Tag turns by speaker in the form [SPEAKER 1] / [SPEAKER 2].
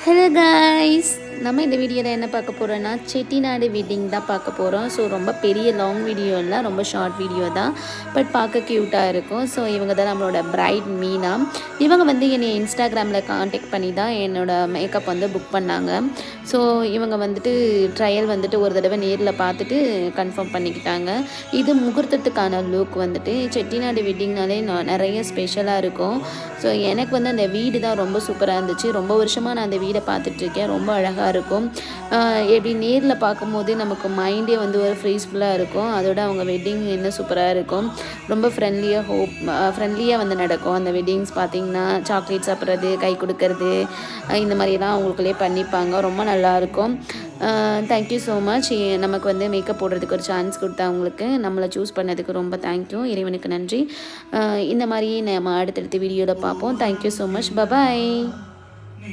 [SPEAKER 1] Hello guys, நம்ம இந்த வீடியோவில் என்ன பார்க்க போகிறோன்னா செட்டிநாடு வெட்டிங் தான் பார்க்க போகிறோம். ஸோ ரொம்ப பெரிய லாங் வீடியோ இல்லை, ரொம்ப ஷார்ட் வீடியோ தான். பட் பார்க்க க்யூட்டாக இருக்கும். ஸோ இவங்க தான் நம்மளோட பிரைட் மீனா. இவங்க வந்து என்னை இன்ஸ்டாகிராமில் காண்டாக்ட் பண்ணி தான் என்னோடய மேக்கப் வந்து புக் பண்ணாங்க. ஸோ இவங்க வந்துட்டு ட்ரையல் வந்துட்டு ஒரு தடவை நேரில் பார்த்துட்டு கன்ஃபார்ம் பண்ணிக்கிட்டாங்க. இது முகூர்த்தத்துக்கான லுக் வந்துட்டு செட்டிநாடு வெட்டிங்னாலே நிறைய ஸ்பெஷலாக இருக்கும். ஸோ எனக்கு வந்து அந்த வீடு தான் ரொம்ப சூப்பராக இருந்துச்சு. ரொம்ப வருஷமாக நான் அந்த வீடை பார்த்துட்ருக்கேன். ரொம்ப அழகாக இருக்கும். எப்படி நேரில் பார்க்கும்போது நமக்கு மைண்டே வந்து ஒரு ஃப்ரீஸ்ஃபுல்லாக இருக்கும். அதோட அவங்க வெட்டிங் இன்னும் சூப்பராக இருக்கும். ரொம்ப ஃப்ரெண்ட்லியாக வந்து நடக்கும். அந்த வெட்டிங்ஸ் பார்த்திங்கன்னா சாக்லேட் சாப்பிட்றது, கை கொடுக்கறது, இந்த மாதிரிலாம் அவங்களுக்குள்ளே பண்ணிப்பாங்க. ரொம்ப நல்லாயிருக்கும். Thank you so much. நமக்கு வந்து மேக்கப் போடுறதுக்கு ஒரு சான்ஸ் கொடுத்தவங்களுக்கு, நம்மளை சூஸ் பண்ணதுக்கு ரொம்ப தேங்க்யூ. இறைவனுக்கு நன்றி. இந்த மாதிரி நம்ம அடுத்தடுத்த வீடியோவில் பார்ப்போம். Thank you so much. பபாய்.